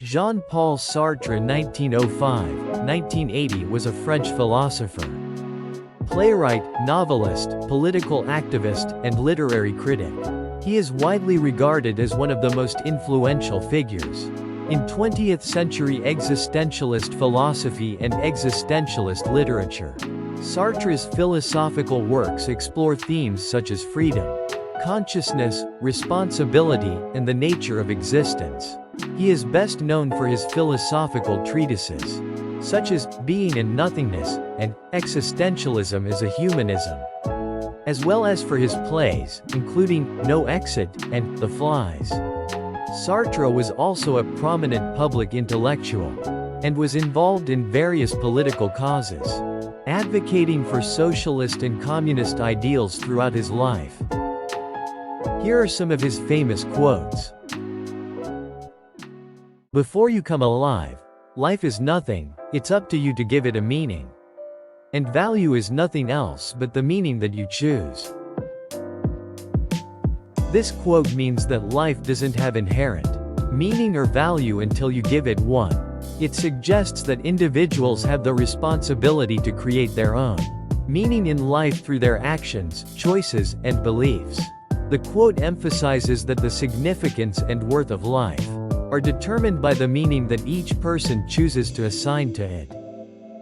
Jean-Paul Sartre 1905–1980 was a French philosopher, playwright, novelist, political activist, and literary critic. He is widely regarded as one of the most influential figures in 20th-century existentialist philosophy and existentialist literature. Sartre's philosophical works explore themes such as freedom, consciousness, responsibility, and the nature of existence. He is best known for his philosophical treatises, such as Being and Nothingness, and Existentialism is a Humanism, as well as for his plays, including No Exit and The Flies. Sartre was also a prominent public intellectual, and was involved in various political causes, advocating for socialist and communist ideals throughout his life. Here are some of his famous quotes. Before you come alive, life is nothing, it's up to you to give it a meaning. And value is nothing else but the meaning that you choose. This quote means that life doesn't have inherent meaning or value until you give it one. It suggests that individuals have the responsibility to create their own meaning in life through their actions, choices, and beliefs. The quote emphasizes that the significance and worth of life are determined by the meaning that each person chooses to assign to it.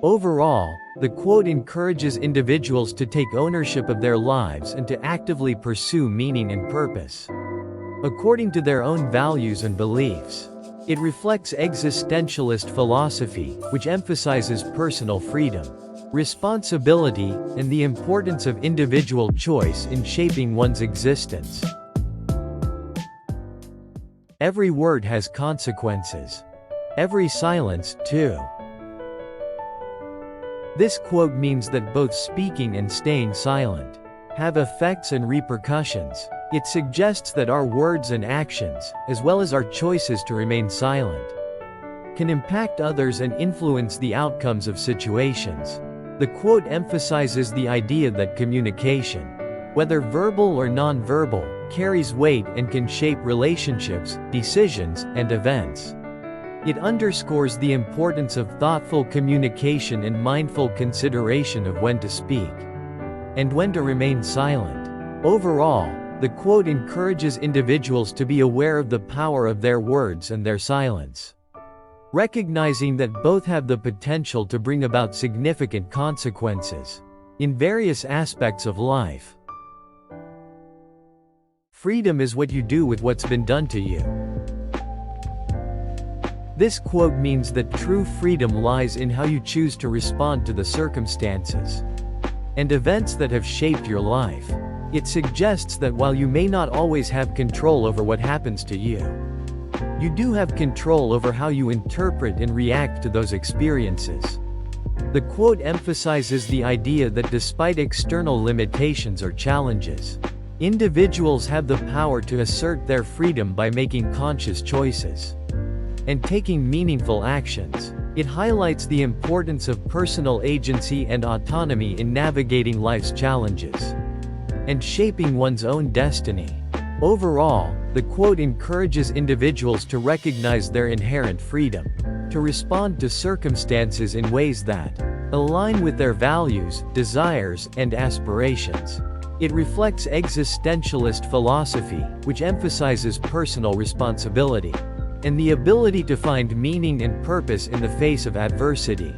Overall, the quote encourages individuals to take ownership of their lives and to actively pursue meaning and purpose according to their own values and beliefs. It reflects existentialist philosophy, which emphasizes personal freedom, responsibility, and the importance of individual choice in shaping one's existence. Every word has consequences. Every silence, too. This quote means that both speaking and staying silent have effects and repercussions. It suggests that our words and actions, as well as our choices to remain silent, can impact others and influence the outcomes of situations. The quote emphasizes the idea that communication, whether verbal or non-verbal, carries weight and can shape relationships, decisions, and events. It underscores the importance of thoughtful communication and mindful consideration of when to speak and when to remain silent. Overall, the quote encourages individuals to be aware of the power of their words and their silence, recognizing that both have the potential to bring about significant consequences in various aspects of life. Freedom is what you do with what's been done to you. This quote means that true freedom lies in how you choose to respond to the circumstances and events that have shaped your life. It suggests that while you may not always have control over what happens to you, you do have control over how you interpret and react to those experiences. The quote emphasizes the idea that despite external limitations or challenges, individuals have the power to assert their freedom by making conscious choices and taking meaningful actions. It highlights the importance of personal agency and autonomy in navigating life's challenges and shaping one's own destiny. Overall, the quote encourages individuals to recognize their inherent freedom, to respond to circumstances in ways that align with their values, desires, and aspirations. It reflects existentialist philosophy, which emphasizes personal responsibility and the ability to find meaning and purpose in the face of adversity.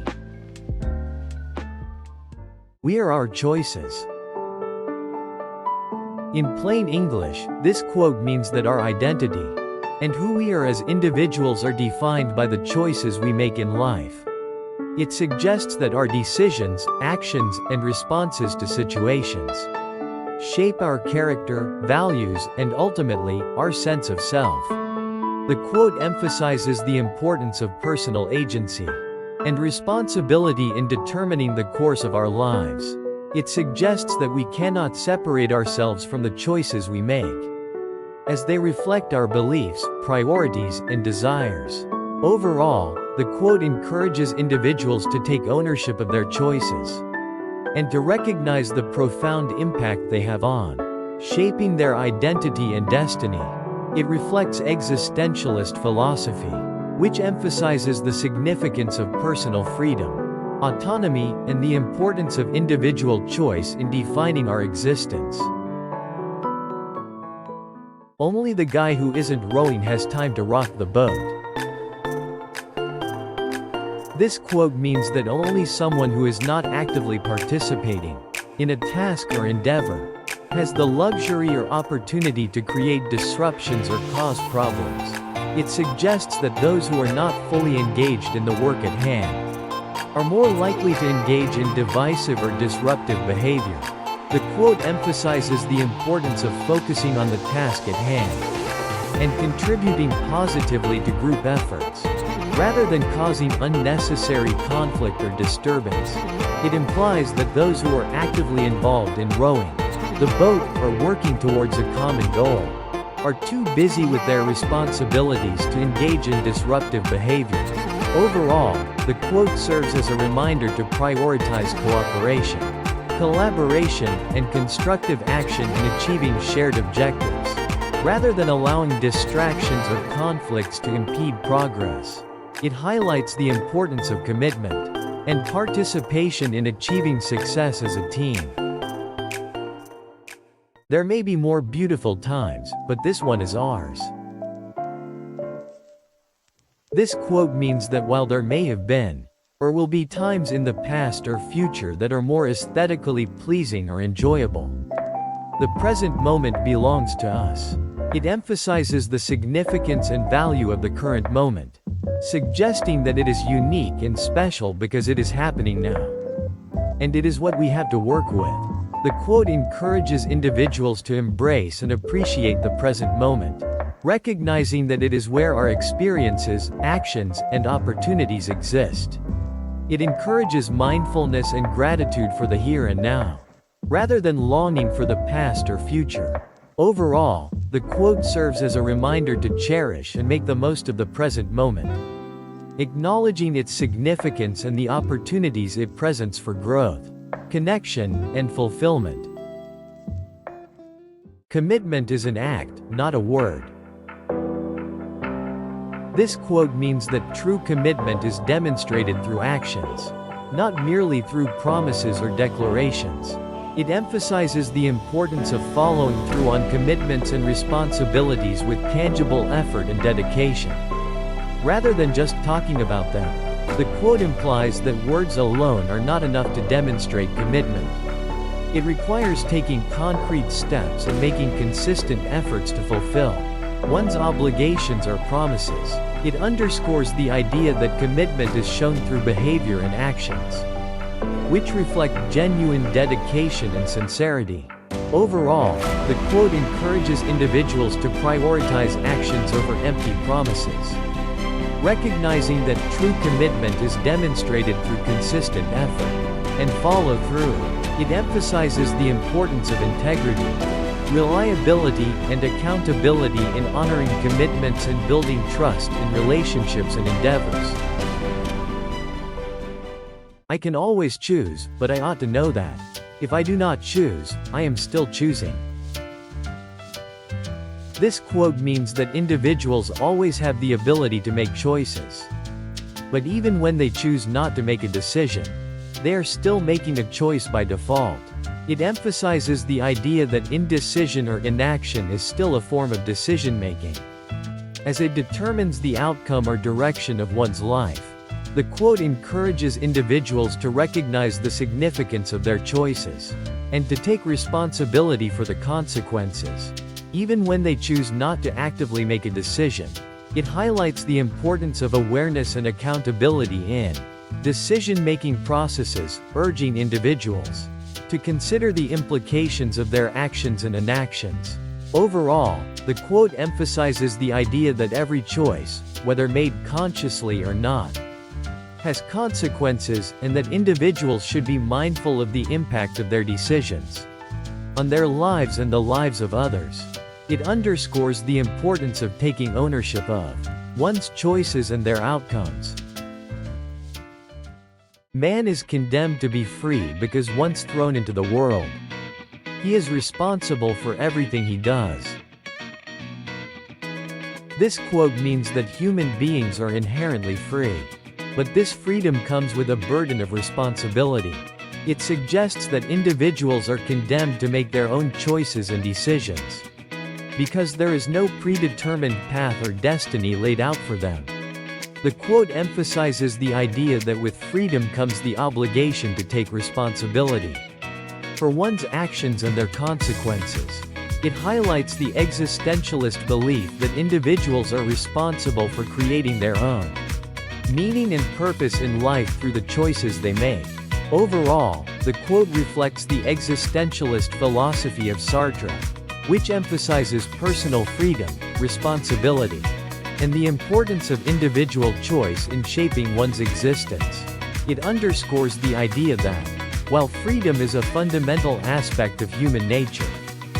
We are our choices. In plain English, this quote means that our identity and who we are as individuals are defined by the choices we make in life. It suggests that our decisions, actions, and responses to situations shape our character, values, and ultimately, our sense of self. The quote emphasizes the importance of personal agency and responsibility in determining the course of our lives. It suggests that we cannot separate ourselves from the choices we make, as they reflect our beliefs, priorities, and desires. Overall, the quote encourages individuals to take ownership of their choices and to recognize the profound impact they have on shaping their identity and destiny. It reflects existentialist philosophy, which emphasizes the significance of personal freedom, autonomy, and the importance of individual choice in defining our existence. Only the guy who isn't rowing has time to rock the boat. This quote means that only someone who is not actively participating in a task or endeavor has the luxury or opportunity to create disruptions or cause problems. It suggests that those who are not fully engaged in the work at hand are more likely to engage in divisive or disruptive behavior. The quote emphasizes the importance of focusing on the task at hand and contributing positively to group efforts, rather than causing unnecessary conflict or disturbance. It implies that those who are actively involved in rowing the boat or working towards a common goal are too busy with their responsibilities to engage in disruptive behavior. Overall, the quote serves as a reminder to prioritize cooperation, collaboration, and constructive action in achieving shared objectives, rather than allowing distractions or conflicts to impede progress. It highlights the importance of commitment and participation in achieving success as a team. There may be more beautiful times, but this one is ours. This quote means that while there may have been, or will be times in the past or future that are more aesthetically pleasing or enjoyable, the present moment belongs to us. It emphasizes the significance and value of the current moment, suggesting that it is unique and special because it is happening now. And it is what we have to work with. The quote encourages individuals to embrace and appreciate the present moment, recognizing that it is where our experiences, actions, and opportunities exist. It encourages mindfulness and gratitude for the here and now, rather than longing for the past or future. Overall, the quote serves as a reminder to cherish and make the most of the present moment, acknowledging its significance and the opportunities it presents for growth, connection, and fulfillment. Commitment is an act, not a word. This quote means that true commitment is demonstrated through actions, not merely through promises or declarations. It emphasizes the importance of following through on commitments and responsibilities with tangible effort and dedication, rather than just talking about them. The quote implies that words alone are not enough to demonstrate commitment. It requires taking concrete steps and making consistent efforts to fulfill one's obligations or promises. It underscores the idea that commitment is shown through behavior and actions, which reflect genuine dedication and sincerity. Overall, the quote encourages individuals to prioritize actions over empty promises, recognizing that true commitment is demonstrated through consistent effort and follow through. It emphasizes the importance of integrity, reliability, and accountability in honoring commitments and building trust in relationships and endeavors. I can always choose, but I ought to know that. If I do not choose, I am still choosing. This quote means that individuals always have the ability to make choices. But even when they choose not to make a decision, they are still making a choice by default. It emphasizes the idea that indecision or inaction is still a form of decision-making, as it determines the outcome or direction of one's life. The quote encourages individuals to recognize the significance of their choices, and to take responsibility for the consequences, even when they choose not to actively make a decision. It highlights the importance of awareness and accountability in decision-making processes, urging individuals to consider the implications of their actions and inactions. Overall, the quote emphasizes the idea that every choice, whether made consciously or not, has consequences, and that individuals should be mindful of the impact of their decisions on their lives and the lives of others. It underscores the importance of taking ownership of one's choices and their outcomes. Man is condemned to be free because once thrown into the world, he is responsible for everything he does. This quote means that human beings are inherently free. But this freedom comes with a burden of responsibility. It suggests that individuals are condemned to make their own choices and decisions, because there is no predetermined path or destiny laid out for them. The quote emphasizes the idea that with freedom comes the obligation to take responsibility for one's actions and their consequences. It highlights the existentialist belief that individuals are responsible for creating their own meaning and purpose in life through the choices they make. Overall, the quote reflects the existentialist philosophy of Sartre, which emphasizes personal freedom, responsibility, and the importance of individual choice in shaping one's existence. It underscores the idea that, while freedom is a fundamental aspect of human nature,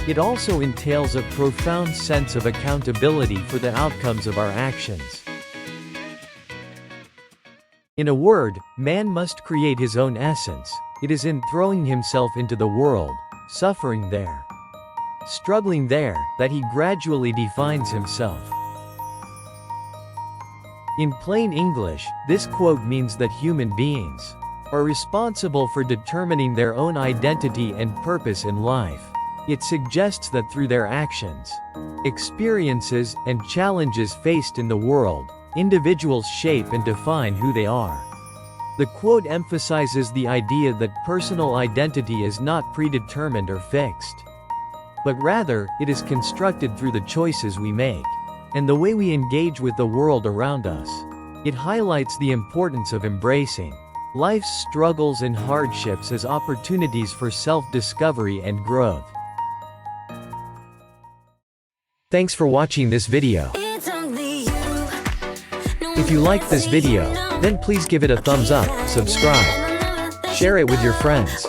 it also entails a profound sense of accountability for the outcomes of our actions. In a word, man must create his own essence. It is in throwing himself into the world, suffering there, struggling there, that he gradually defines himself. In plain English, this quote means that human beings are responsible for determining their own identity and purpose in life. It suggests that through their actions, experiences, and challenges faced in the world, individuals shape and define who they are. The quote emphasizes the idea that personal identity is not predetermined or fixed, but rather, it is constructed through the choices we make and the way we engage with the world around us. It highlights the importance of embracing life's struggles and hardships as opportunities for self-discovery and growth. Thanks for watching this video. If you liked this video, then please give it a thumbs up, subscribe, share it with your friends.